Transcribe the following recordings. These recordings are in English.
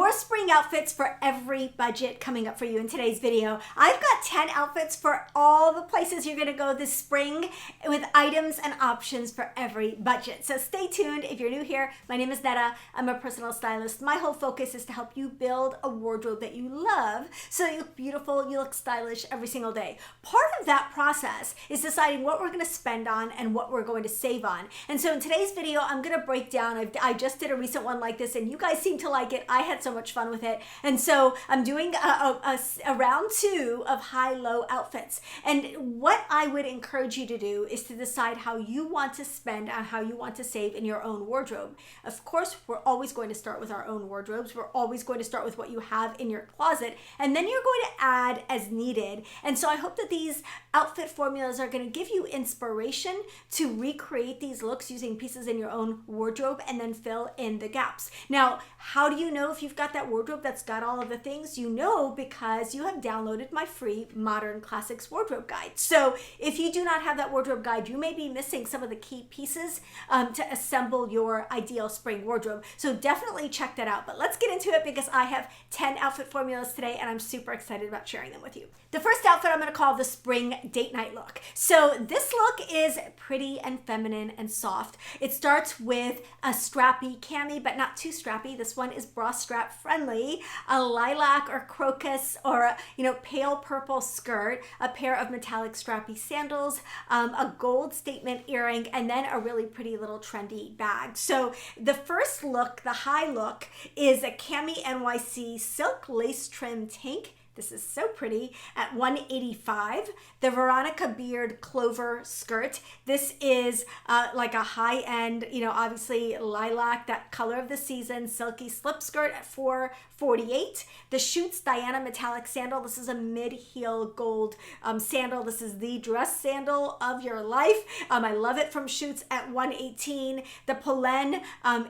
More spring outfits for every budget coming up for you in today's video. I've got 10 outfits for all the places you're gonna go this spring with items and options for every budget. So stay tuned. If you're new here, my name is Netta. I'm a personal stylist. My whole focus is to help you build a wardrobe that you love so you look beautiful, you look stylish every single day. Part of that process is deciding what we're gonna spend on and what we're going to save on. And so in today's video, I'm gonna break down, I just did a recent one like this and you guys seem to like it. I had so much fun with it. And so I'm doing a round two of high-low outfits. And what I would encourage you to do is to decide how you want to spend and how you want to save in your own wardrobe. Of course, we're always going to start with our own wardrobes. We're always going to start with what you have in your closet, and then you're going to add as needed. And so I hope that these outfit formulas are going to give you inspiration to recreate these looks using pieces in your own wardrobe and then fill in the gaps. Now, how do you know if you've got that wardrobe that's got all of the things? You know because you have downloaded my free Modern Classics wardrobe guide. So if you do not have that wardrobe guide, you may be missing some of the key pieces to assemble your ideal spring wardrobe. So definitely check that out. But let's get into it because I have 10 outfit formulas today and I'm super excited about sharing them with you. The first outfit I'm going to call the spring date night look. So this look is pretty and feminine and soft. It starts with a strappy cami, but not too strappy. This one is bra strap friendly, a lilac or crocus or pale purple skirt, a pair of metallic strappy sandals, a gold statement earring, and then a really pretty little trendy bag. So the first look, the high look, is a cami NYC silk lace trim tank. This is so pretty at $185. The Veronica Beard Clover skirt. This is like a high-end, obviously lilac, that color of the season, silky slip skirt at $448. The Schutz Diana Metallic Sandal. This is a mid-heel gold sandal. This is the dress sandal of your life. I love it from Schutz at $118. The Polen,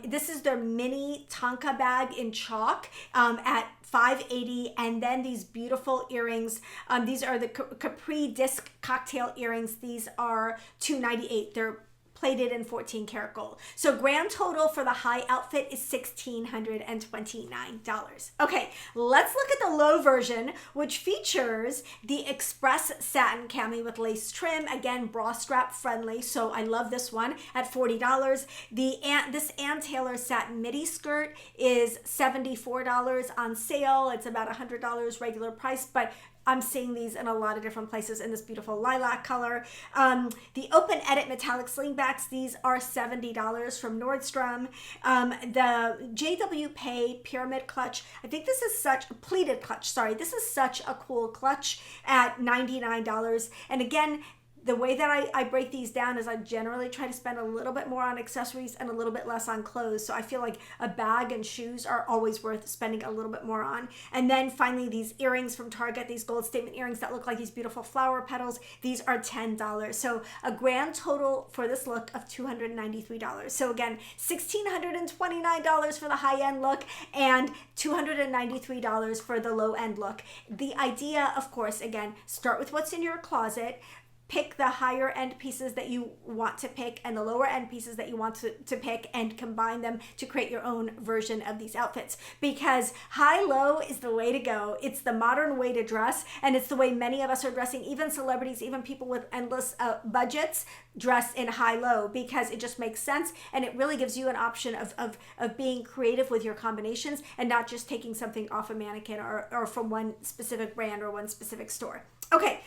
this is their mini Tonka bag in chalk at $580, and then these beautiful earrings. These are the Capri disc cocktail earrings. These are $298. They're plated in 14 karat gold. So grand total for the high outfit is $1,629. Okay, let's look at the low version, which features the Express satin cami with lace trim. Again, bra strap friendly, so I love this one at $40. This Ann Taylor satin midi skirt is $74 on sale. It's about $100 regular price, but I'm seeing these in a lot of different places in this beautiful lilac color. The Open Edit metallic slingbacks, these are $70 from Nordstrom. The JW Pay pyramid clutch, I think this is such a pleated clutch, sorry. This is such a cool clutch at $99. And again, the way that I break these down is I generally try to spend a little bit more on accessories and a little bit less on clothes. So I feel like a bag and shoes are always worth spending a little bit more on. And then finally, these earrings from Target, these gold statement earrings that look like these beautiful flower petals, these are $10. So a grand total for this look of $293. So again, $1,629 for the high-end look and $293 for the low-end look. The idea, of course, again, start with what's in your closet, pick the higher end pieces that you want to pick and the lower end pieces that you want to pick and combine them to create your own version of these outfits. Because high-low is the way to go. It's the modern way to dress, and it's the way many of us are dressing. Even celebrities, even people with endless budgets dress in high-low because it just makes sense, and it really gives you an option of being creative with your combinations and not just taking something off a mannequin or from one specific brand or one specific store. Okay,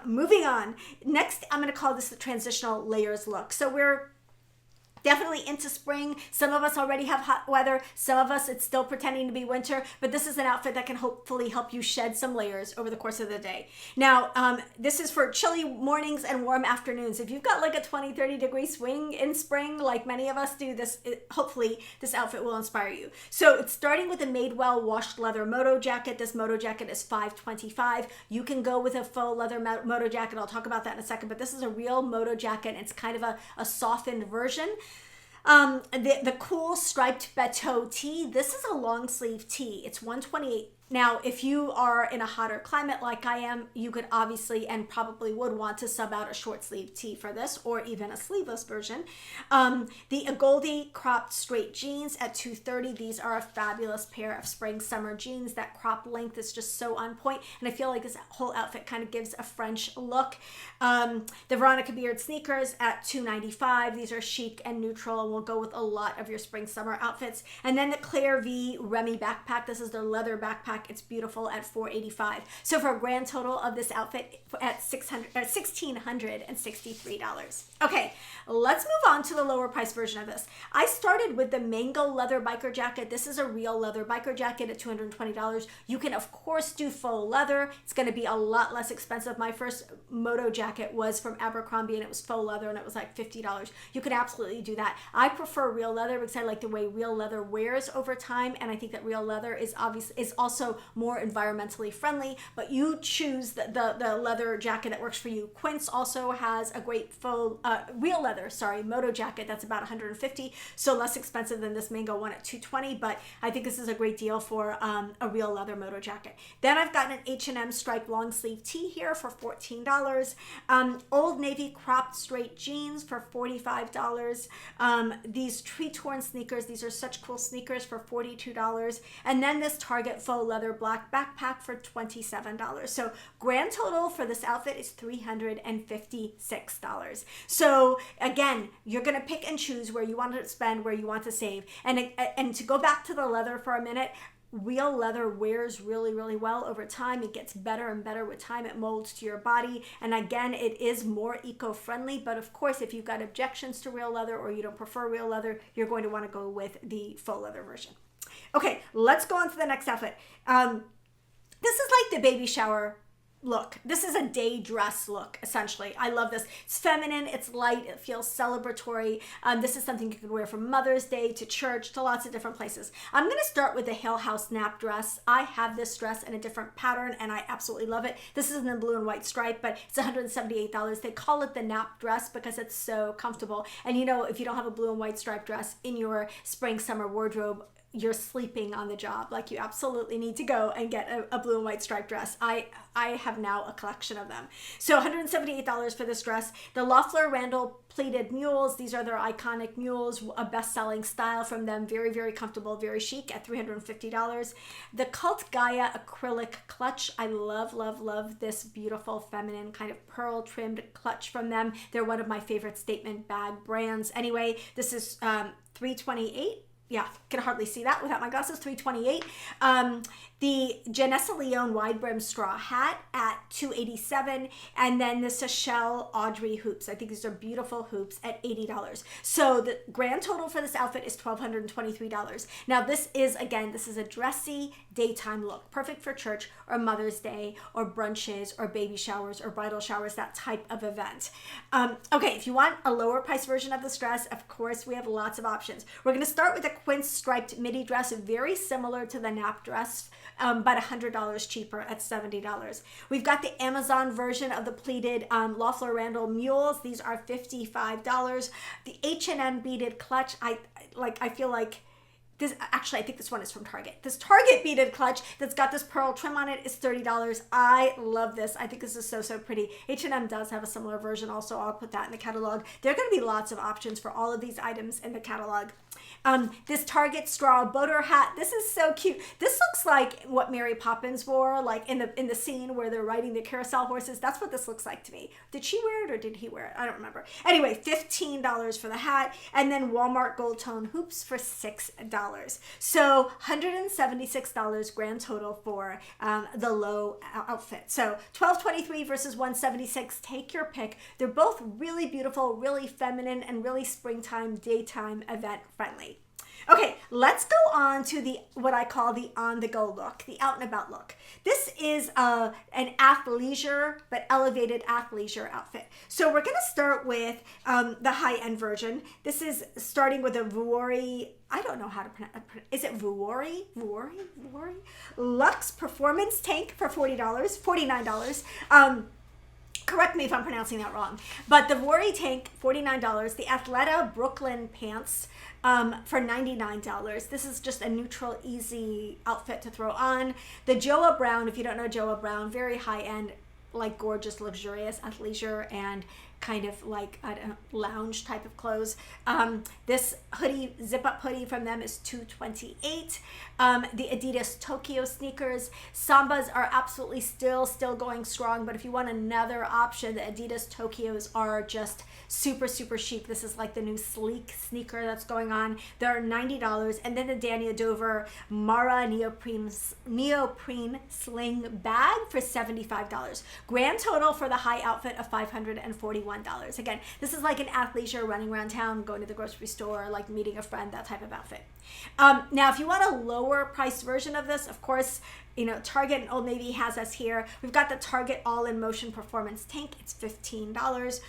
moving on. Next, I'm going to call this the transitional layers look. So we're definitely into spring. Some of us already have hot weather. Some of us, it's still pretending to be winter, but this is an outfit that can hopefully help you shed some layers over the course of the day. Now, this is for chilly mornings and warm afternoons. If you've got like a 20-30 degree swing in spring, like many of us do, hopefully this outfit will inspire you. So it's starting with a Madewell washed leather moto jacket. This moto jacket is $525. You can go with a faux leather moto jacket. I'll talk about that in a second, but this is a real moto jacket. It's kind of a softened version. The cool striped bateau tee. This is a long sleeve tee. It's $128 Now, if you are in a hotter climate like I am, you could obviously and probably would want to sub out a short sleeve tee for this, or even a sleeveless version. The Agoldi cropped straight jeans at $230. These are a fabulous pair of spring summer jeans. That crop length is just so on point, and I feel like this whole outfit kind of gives a French look. The Veronica Beard sneakers at $295. These are chic and neutral and will go with a lot of your spring summer outfits. And then the Claire V Remy backpack. This is their leather backpack. It's beautiful at $485. So for a grand total of this outfit at $1,663. Okay, let's move on to the lower price version of this. I started with the Mango leather biker jacket. This is a real leather biker jacket at $220. You can of course do faux leather. It's going to be a lot less expensive. My first moto jacket was from Abercrombie and it was faux leather and it was like $50. You could absolutely do that. I prefer real leather because I like the way real leather wears over time, and I think that real leather is also more environmentally friendly, but you choose the leather jacket that works for you. Quince also has a great faux real leather moto jacket that's about $150, so less expensive than this Mango one at $220, but I think this is a great deal for a real leather moto jacket. Then I've got an H&M striped long sleeve tee here for $14. Old Navy cropped straight jeans for $45. These tree torn sneakers, these are such cool sneakers, for $42. And then this Target faux leather black backpack for $27. So grand total for this outfit is $356. So again, you're going to pick and choose where you want to spend, where you want to save. And to go back to the leather for a minute, real leather wears really, really well over time. It gets better and better with time. It molds to your body. And again, it is more eco-friendly. But of course, if you've got objections to real leather or you don't prefer real leather, you're going to want to go with the faux leather version. Okay, let's go on to the next outfit. This is like the baby shower look. This is a day dress look, essentially. I love this. It's feminine, it's light, it feels celebratory. This is something you can wear from Mother's Day to church to lots of different places. I'm going to start with the Hill House nap dress. I have this dress in a different pattern and I absolutely love it. This is in the blue and white stripe, but it's $178. They call it the nap dress because it's so comfortable. And you know, if you don't have a blue and white stripe dress in your spring summer wardrobe, you're sleeping on the job. Like, you absolutely need to go and get a blue and white striped dress. I have now a collection of them. So $178 for this dress. The Loeffler Randall pleated mules. These are their iconic mules, a best-selling style from them. Very, very comfortable, very chic at $350. The Cult Gaia acrylic clutch. I love, love, love this beautiful feminine kind of pearl trimmed clutch from them. They're one of my favorite statement bag brands. Anyway, this is $328. Yeah, can hardly see that without my glasses. $328. The Janessa Leone wide brim straw hat at $287, and then the Seychelles Audrey hoops. I think these are beautiful hoops at $80. So the grand total for this outfit is $1,223. Now this is a dressy daytime look, perfect for church or Mother's Day or brunches or baby showers or bridal showers, that type of event. Okay, if you want a lower price version of this dress, of course we have lots of options. We're going to start with a quince striped midi dress, very similar to the nap dress, but $100 cheaper at $70. We've got the Amazon version of the pleated Loeffler Randall mules. These are $55. The H&M beaded clutch, I feel like this, actually, I think this one is from Target. This Target beaded clutch that's got this pearl trim on it is $30. I love this. I think this is so, so pretty. H&M does have a similar version also. I'll put that in the catalog. There are going to be lots of options for all of these items in the catalog. This Target straw boater hat. This is so cute. This looks like what Mary Poppins wore, like in the scene where they're riding the carousel horses. That's what this looks like to me. Did she wear it or did he wear it? I don't remember. Anyway, $15 for the hat, and then Walmart gold tone hoops for $6. So $176 grand total for the low outfit. So $1,223 versus $176. Take your pick. They're both really beautiful, really feminine, and really springtime, daytime event friendly. Okay, let's go on to what I call the on-the-go look, the out-and-about look. This is an athleisure, but elevated athleisure outfit. So we're going to start with the high-end version. This is starting with a Vuori, I don't know how to pronounce it. Is it Vuori? Luxe Performance Tank for $49. Correct me if I'm pronouncing that wrong. But the Worry Tank, $49. The Athleta Brooklyn pants for $99. This is just a neutral, easy outfit to throw on. The Joa Brown, if you don't know Joa Brown, very high-end, like gorgeous, luxurious athleisure and kind of like a lounge type of clothes. This hoodie, zip-up hoodie from them is $228. The Adidas Tokyo sneakers, Sambas are absolutely still going strong, but if you want another option, the Adidas Tokyos are just super chic. This is like the new sleek sneaker that's going on. They're $90. And then the Dania Dover Mara neoprene sling bag for $75. Grand total for the high outfit of $541. Again, this is like an athleisure running around town, going to the grocery store, like meeting a friend, that type of outfit. Now, if you want a lower priced version of this, of course, you know, Target and Old Navy has us here. We've got the Target All-in-Motion Performance Tank. It's $15.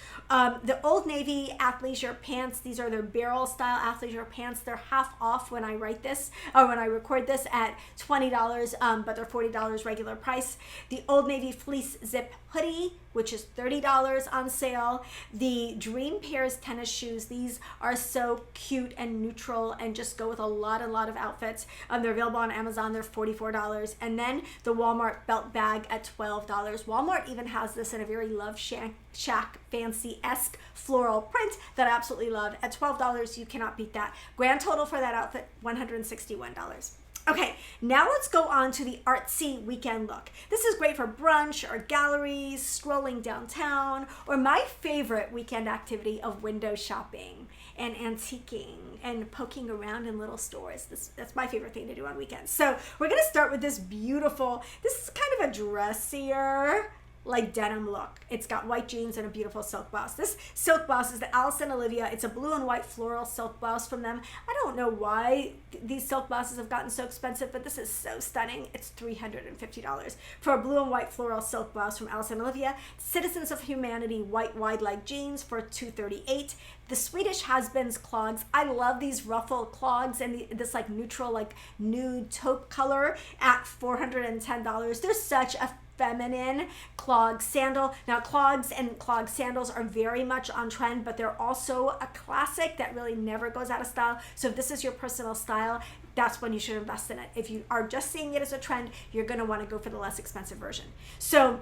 The Old Navy athleisure pants, these are their barrel style athleisure pants. They're half off when I write this, or when I record this, at $20, but they're $40 regular price. The Old Navy Fleece Zip Hoodie, which is $30 on sale. The Dream Pairs tennis shoes, these are so cute and neutral and just go with a lot of outfits. They're available on Amazon. They're $44. And then the Walmart belt bag at $12. Walmart even has this in a very Love Shack fancy-esque floral print that I absolutely love. At $12, you cannot beat that. Grand total for that outfit, $161. Okay, now let's go on to the Artsy weekend look. This is great for brunch or galleries, strolling downtown, or my favorite weekend activity of window shopping and antiquing and poking around in little stores. That's my favorite thing to do on weekends. So we're gonna start with this beautiful, this is kind of a dressier, like denim look. It's got white jeans and a beautiful silk blouse. This silk blouse is the Alice and Olivia. It's a blue and white floral silk blouse from them. I don't know why these silk blouses have gotten so expensive, but this is so stunning. It's $350 for a blue and white floral silk blouse from Alice and Olivia. Citizens of Humanity white wide leg jeans for $238. The Swedish Has-Beens clogs. I love these ruffle clogs and this like neutral, like nude taupe color at $410. They're such a feminine clog sandal. Now, clogs and clog sandals are very much on trend, but they're also a classic that really never goes out of style. So if this is your personal style, that's when you should invest in it. If you are just seeing it as a trend, you're going to want to go for the less expensive version. So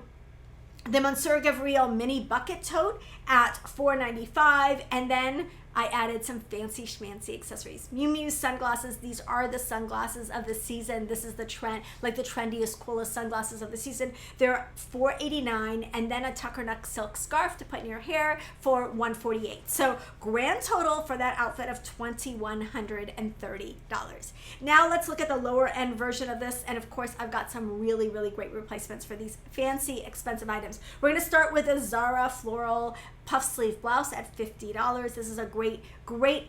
the Monsieur Gabriel mini bucket tote at $495, and then I added some fancy schmancy accessories. Miu Miu sunglasses. These are the sunglasses of the season. This is the trend, like the trendiest, coolest sunglasses of the season. They're $489, and then a Tuckernuck silk scarf to put in your hair for $148. So grand total for that outfit of $2,130. Now let's look at the lower end version of this, and of course I've got some really great replacements for these fancy, expensive items. We're gonna start with a Zara floral puff sleeve blouse at $50. This is a great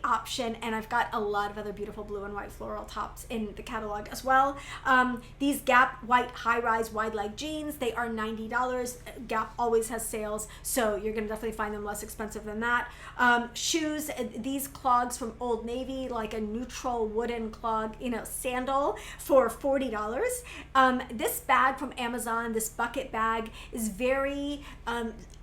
option, and I've got a lot of other beautiful blue and white floral tops in the catalog as well. These Gap white high-rise wide leg jeans, they are $90. Gap always has sales, so you're gonna definitely find them less expensive than that. Shoes, these clogs from Old Navy, like a neutral wooden clog, you know, sandal for $40. This bag from Amazon, this bucket bag, is very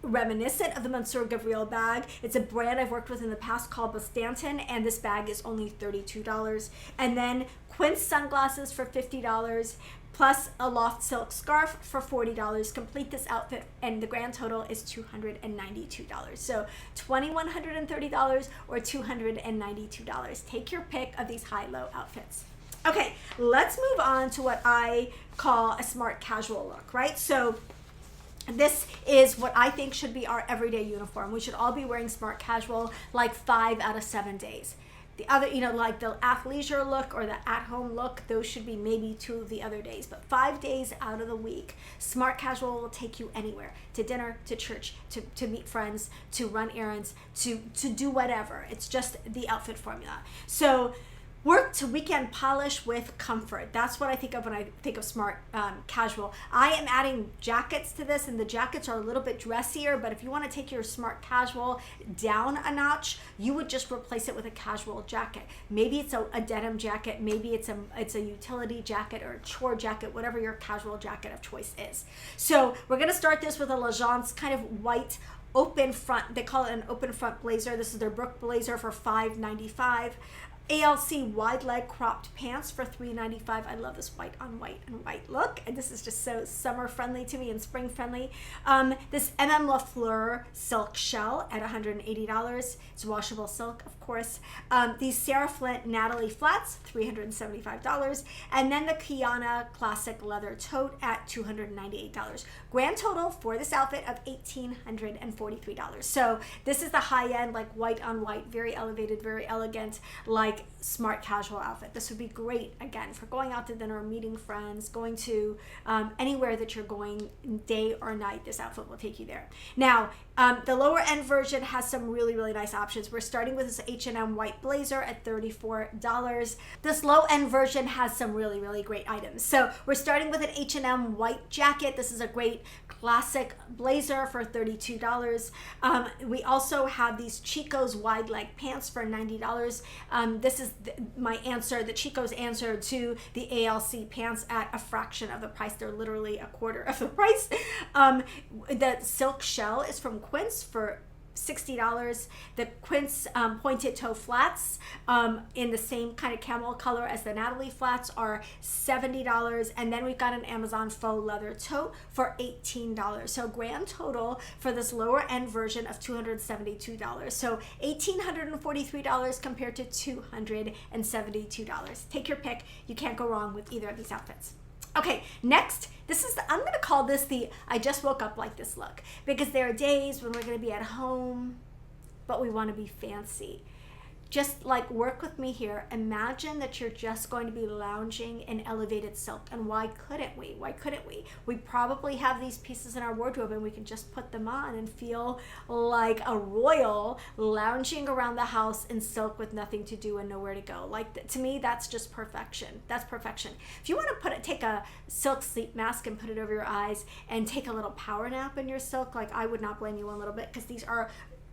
reminiscent of the Monsieur Gabriel bag. It's a brand I've worked with in the past called Bostanton, and this bag is only $32. And then Quince sunglasses for $50, plus a loft silk scarf for $40. Complete this outfit, and the grand total is $292. So $2,130 or $292. Take your pick of these high-low outfits. Okay, let's move on to what I call a smart casual look, right? So this is what I think should be our everyday uniform. We should all be wearing smart casual like 5 out of 7 days. The other, you know, like the athleisure look or the at-home look, those should be maybe 2 of the other days. But 5 days out of the week, smart casual will take you anywhere. To dinner, to church, to meet friends, to run errands, to do whatever. It's just the outfit formula. So Work to weekend polish with comfort. That's what I think of when I think of smart casual. I am adding jackets to this, and the jackets are a little bit dressier, but if you want to take your smart casual down a notch, you would just replace it with a casual jacket. Maybe it's a denim jacket, maybe it's a utility jacket or a chore jacket, whatever your casual jacket of choice is. So we're going to start this with a L'Agence kind of white open front. They call it an open front blazer. This is their Brook blazer for $5.95. ALC wide leg cropped pants for $3.95. I love this white on white and white look, and this is just so summer friendly to me and spring friendly. This Lafleur silk shell at $180. It's washable silk, of course. These Sarah Flint Natalie flats, $375, and then the Kiana classic leather tote at $298. Grand total for this outfit of $1,843. So this is the high end, like white on white, very elevated, very elegant, like smart casual outfit. This would be great, again, for going out to dinner, meeting friends, going to anywhere that you're going, day or night. This outfit will take you there. Now, the lower end version has some really, really nice options. We're starting with this H&M white blazer at $34. This low end version has some really, really great items. So we're starting with an H&M white jacket. This is a great classic blazer for $32. We also have these Chico's wide leg pants for $90. This is my answer, the Chico's answer to the ALC pants at a fraction of the price. They're literally a quarter of the price. The silk shell is from Quince for $60. The Quince pointed toe flats in the same kind of camel color as the Natalie flats are $70. And then we've got an Amazon faux leather tote for $18. So grand total for this lower end version of $272. So $1,843 compared to $272. Take your pick. You can't go wrong with either of these outfits. Okay, next, I'm going to call this the I just woke up like this look, because there are days when we're going to be at home, but we want to be fancy. Just like, work with me here. Imagine that you're just going to be lounging in elevated silk. And why couldn't we? Why couldn't we? We probably have these pieces in our wardrobe and we can just put them on and feel like a royal lounging around the house in silk with nothing to do and nowhere to go. Like, to me, that's just perfection. That's perfection. If you want to take a silk sleep mask and put it over your eyes and take a little power nap in your silk, like, I would not blame you one little bit, because these are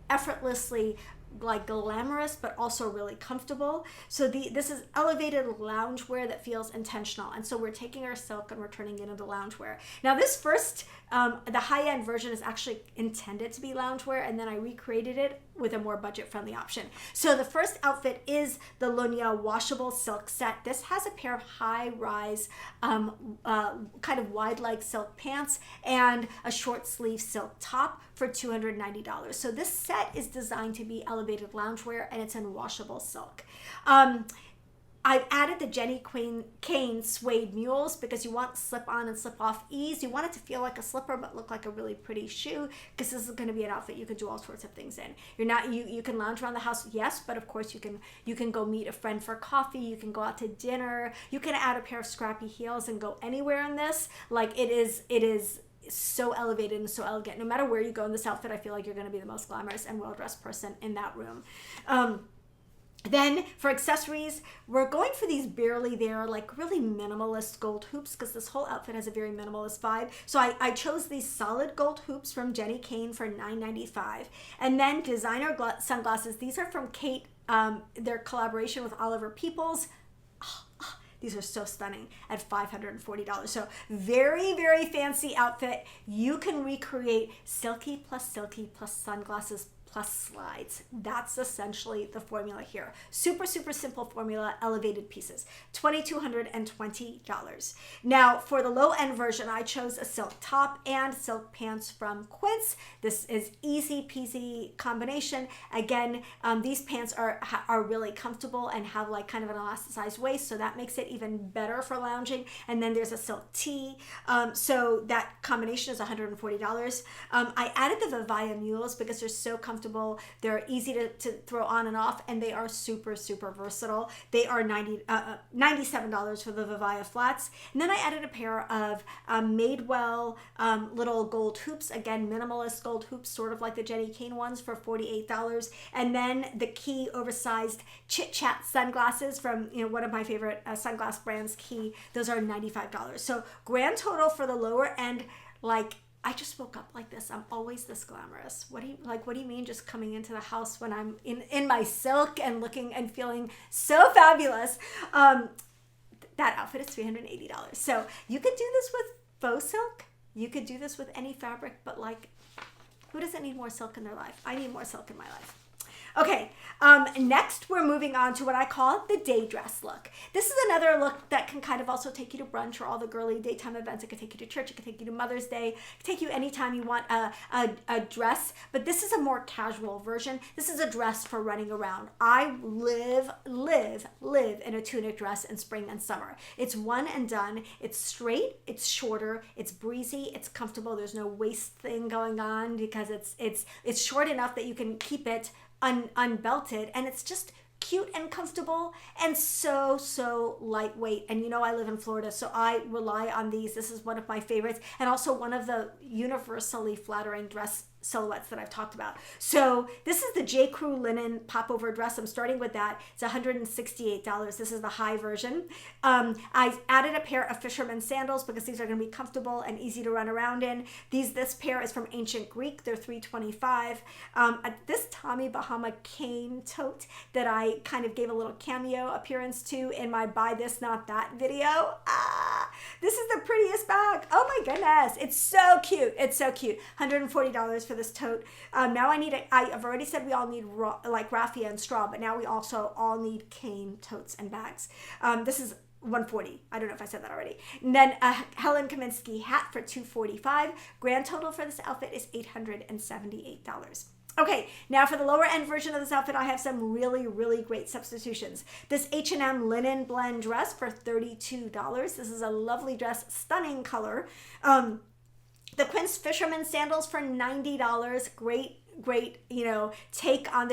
effortlessly like glamorous but also really comfortable. So this is elevated loungewear that feels intentional, and so we're taking our silk and we're turning it into loungewear. Now this first the high-end version is actually intended to be loungewear, and then I recreated it with a more budget-friendly option. So the first outfit is the Lunia washable silk set. This has a pair of high-rise kind of wide-leg silk pants and a short sleeve silk top for $290. So this set is designed to be elevated loungewear, and it's in washable silk. I've added the Jenny Kane suede mules because you want slip-on and slip-off ease. You want it to feel like a slipper but look like a really pretty shoe, because this is going to be an outfit you can do all sorts of things in. You can lounge around the house, yes, but of course you can go meet a friend for coffee. You can go out to dinner. You can add a pair of scrappy heels and go anywhere in this. Like, it is so elevated and so elegant. No matter where you go in this outfit, I feel like you're going to be the most glamorous and well-dressed person in that room. Then for accessories, we're going for these barely there, like really minimalist gold hoops, because this whole outfit has a very minimalist vibe. So I chose these solid gold hoops from Jenny Kane for $9.95. And then designer sunglasses. These are from Kate, their collaboration with Oliver Peoples. These are so stunning at $540. So very, very fancy outfit. You can recreate silky plus sunglasses plus slides. That's essentially the formula here. Super, super simple formula, elevated pieces. $2,220. Now, for the low-end version, I chose a silk top and silk pants from Quince. This is easy peasy combination. Again, these pants are really comfortable and have like kind of an elasticized waist, so that makes it even better for lounging. And then there's a silk tee. So that combination is $140. I added the Vivaya mules because they're so comfortable comfortable. They're easy to throw on and off, and they are super, super versatile. They are $97 for the Vivaya flats. And then I added a pair of Madewell little gold hoops. Again, minimalist gold hoops, sort of like the Jenny Kane ones, for $48. And then the Key oversized Chit Chat sunglasses from one of my favorite sunglass brands, Key. Those are $95. So grand total for the lower end, like, I just woke up like this. I'm always this glamorous. What do you mean just coming into the house when I'm in my silk and looking and feeling so fabulous? That outfit is $380. So you could do this with faux silk. You could do this with any fabric, but like, who doesn't need more silk in their life? I need more silk in my life. Okay, next we're moving on to what I call the day dress look. This is another look that can kind of also take you to brunch or all the girly daytime events. It can take you to church, it can take you to Mother's Day, it can take you anytime you want a dress, but this is a more casual version. This is a dress for running around. I live in a tunic dress in spring and summer. It's one and done. It's straight, it's shorter, it's breezy, it's comfortable. There's no waist thing going on because it's short enough that you can keep it unbelted, and it's just cute and comfortable and so lightweight. And I live in Florida, so I rely on these. This is one of my favorites, and also one of the universally flattering dress silhouettes that I've talked about. So this is the J. Crew linen popover dress. I'm starting with that. It's $168. This is the high version. I added a pair of fisherman sandals because these are going to be comfortable and easy to run around in. This pair is from Ancient Greek. They're $325. This Tommy Bahama cane tote that I kind of gave a little cameo appearance to in my Buy This Not That video. This is the prettiest bag. Oh my goodness. It's so cute. It's so cute. $140 for this tote. Now I've already said we all need raffia and straw, but now we also all need cane totes and bags. This is $140. I don't know if I said that already. And then a Helen Kaminsky hat for $245. Grand total for this outfit is $878. Okay, now for the lower end version of this outfit, I have some really, really great substitutions. This H&M linen blend dress for $32. This is a lovely dress, stunning color. The Quince Fisherman sandals for $90. Great, take on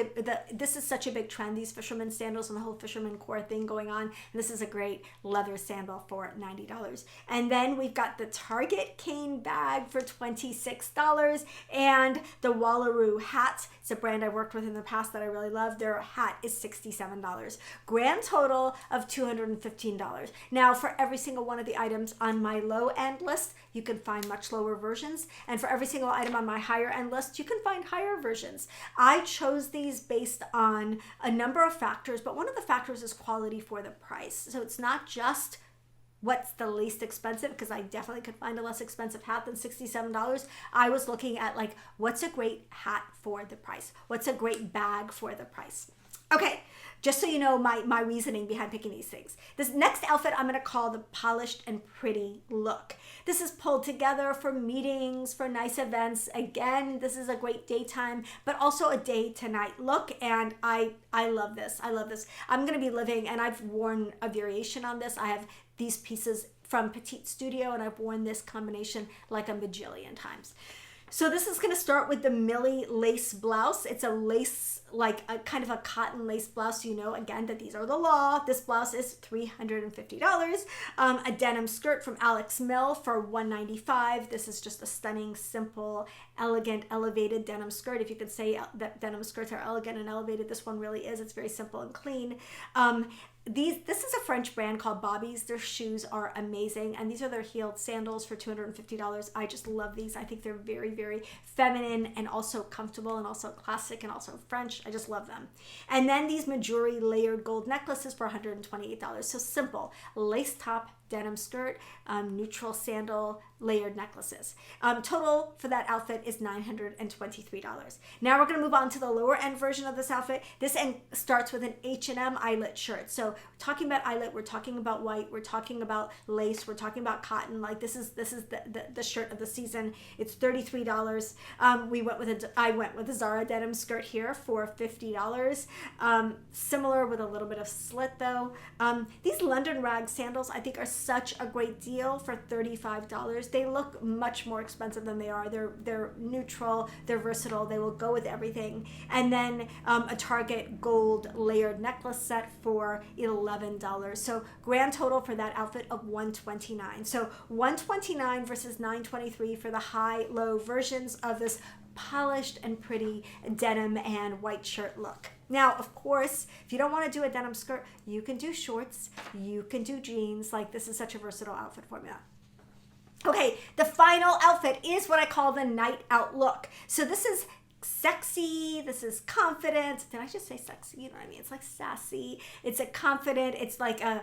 this is such a big trend, these fisherman sandals and the whole fisherman core thing going on. And this is a great leather sandal for $90. And then we've got the Target cane bag for $26 and the Wallaroo hat. It's a brand I worked with in the past that I really love. Their hat is $67. Grand total of $215. Now for every single one of the items on my low end list, you can find much lower versions. And for every single item on my higher end list, you can find higher versions. I chose these based on a number of factors, but one of the factors is quality for the price. So it's not just what's the least expensive, because I definitely could find a less expensive hat than $67. I was looking at what's a great hat for the price? What's a great bag for the price? Okay, just so you know my reasoning behind picking these things. This next outfit I'm going to call the polished and pretty look. This is pulled together for meetings, for nice events. Again, this is a great daytime, but also a day to night look. And I love this. I love this. I'm going to be living, and I've worn a variation on this. I have these pieces from Petite Studio, and I've worn this combination like a bajillion times. So this is going to start with the Millie lace blouse. It's a lace, like a kind of a cotton lace blouse. You know, again, that these are the law. This blouse is $350. A denim skirt from Alex Mill for $195. This is just a stunning, simple, elegant, elevated denim skirt. If you could say that denim skirts are elegant and elevated, this one really is. It's very simple and clean. This is a French brand called Bobby's. Their shoes are amazing, and these are their heeled sandals for $250. I just love these. I think they're very, very feminine and also comfortable and also classic and also French. I just love them. And then these Majuri layered gold necklaces for $128. So simple, lace top, denim skirt, neutral sandal, layered necklaces. Total for that outfit is $923. Now we're going to move on to the lower end version of this outfit. This end starts with an H&M eyelet shirt. So we're talking about eyelet, we're talking about white, we're talking about lace, we're talking about cotton. Like this is the shirt of the season. It's $33. I went with a Zara denim skirt here for $50. Similar with a little bit of slit though. These London rag sandals I think are such a great deal for $35. They look much more expensive than they are. They're neutral, they're versatile, they will go with everything. And then a Target gold layered necklace set for $11. So grand total for that outfit of $129. So $129 versus $923 for the high-low versions of this polished and pretty denim and white shirt look. Now, of course, if you don't want to do a denim skirt, you can do shorts, you can do jeans. Like, this is such a versatile outfit formula. Okay, the final outfit is what I call the night out look. So this is sexy, this is confident. Did I just say sexy? You know what I mean? It's like sassy, it's a confident, it's like a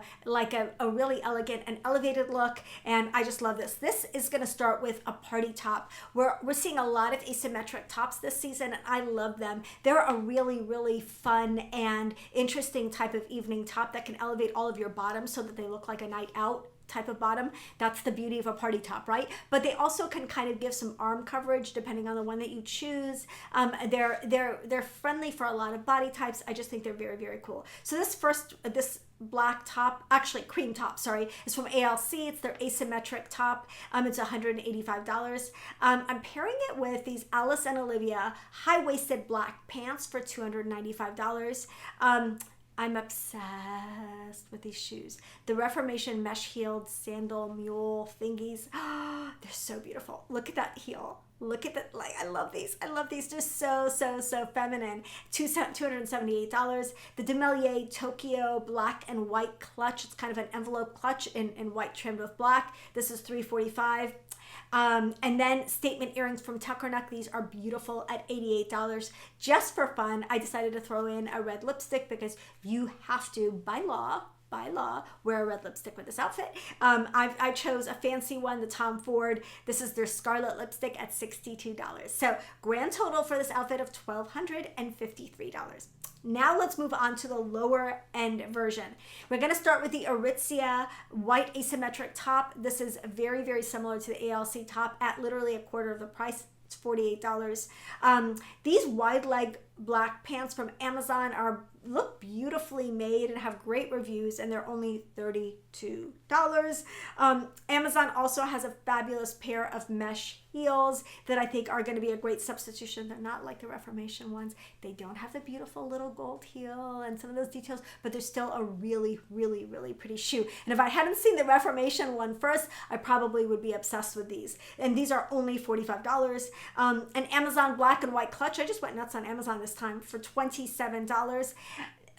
really elegant and elevated look, and I just love this. This is going to start with a party top. We're seeing a lot of asymmetric tops this season, and I love them. They're a really fun and interesting type of evening top that can elevate all of your bottoms so that they look like a night out type of bottom. That's the beauty of a party top, right? But they also can kind of give some arm coverage depending on the one that you choose. They're friendly for a lot of body types. I just think they're very cool. So this black top, actually cream top, sorry, is from ALC. It's their asymmetric top. It's $185. I'm pairing it with these Alice and Olivia high-waisted black pants for $295. I'm obsessed with these shoes. The Reformation mesh-heeled sandal mule thingies. They're so beautiful. Look at that heel. Look at that. Like, I love these. I love these. They're so feminine. $278. The Demelier Tokyo black and white clutch. It's kind of an envelope clutch in white trimmed with black. This is $345. And then statement earrings from Tuckernuck. These are beautiful at $88. Just for fun, I decided to throw in a red lipstick because you have to, by law, wear a red lipstick with this outfit. I chose a fancy one, the Tom Ford. This is their Scarlet lipstick at $62. So grand total for this outfit of $1,253. Now let's move on to the lower end version. We're going to start with the Aritzia white asymmetric top. This is very similar to the ALC top at literally a quarter of the price. It's $48. These wide leg black pants from Amazon look beautifully made and have great reviews, and they're only $32. Amazon also has a fabulous pair of mesh heels that I think are going to be a great substitution. They're not like the Reformation ones. They don't have the beautiful little gold heel and some of those details, but they're still a really pretty shoe. And if I hadn't seen the Reformation one first, I probably would be obsessed with these. And these are only $45. An Amazon black and white clutch. I just went nuts on Amazon this time for $27.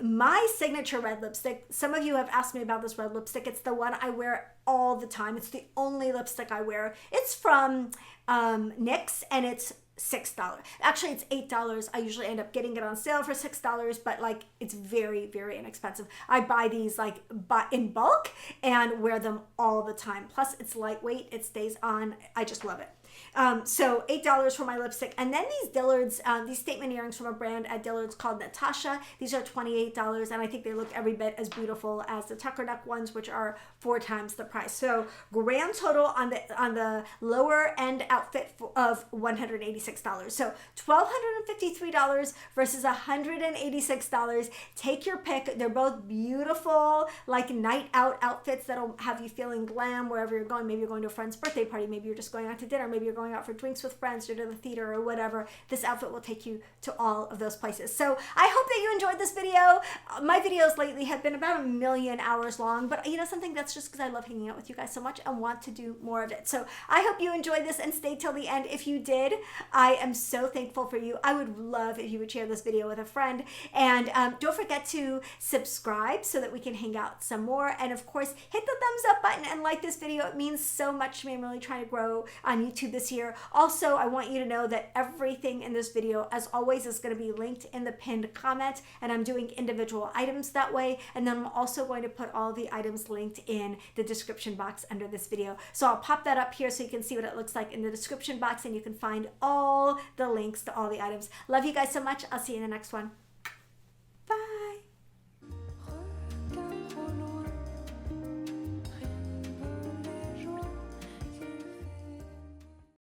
My signature red lipstick, some of you have asked me about this red lipstick. It's the one I wear all the time. It's the only lipstick I wear. It's from NYX, and it's $6. Actually, it's $8. I usually end up getting it on sale for $6, but like, it's very inexpensive. I buy these like in bulk and wear them all the time. Plus, it's lightweight. It stays on. I just love it. So $8 for my lipstick. And then these Dillard's, these statement earrings from a brand at Dillard's called Natasha. These are $28, and I think they look every bit as beautiful as the Tuckernuck ones, which are 4 times the price. So grand total on the lower end outfit of $186. So $1,253 versus $186. Take your pick. They're both beautiful, like night out outfits that'll have you feeling glam wherever you're going. Maybe you're going to a friend's birthday party. Maybe you're just going out to dinner. Maybe you're going out for drinks with friends or to the theater or whatever. This outfit will take you to all of those places. So I hope that you enjoyed this video. My videos lately have been about 1 million hours long, but you know something, that's just because I love hanging out with you guys so much and want to do more of it. So I hope you enjoyed this and stayed till the end. If you did, I am so thankful for you. I would love if you would share this video with a friend, and don't forget to subscribe so that we can hang out some more. And of course, hit the thumbs up button and like this video. It means so much to me. I'm really trying to grow on YouTube this year. Also, I want you to know that everything in this video, as always, is going to be linked in the pinned comment, and I'm doing individual items that way. And then I'm also going to put all the items linked in the description box under this video. So I'll pop that up here so you can see what it looks like in the description box, and you can find all the links to all the items. Love you guys so much. I'll see you in the next one.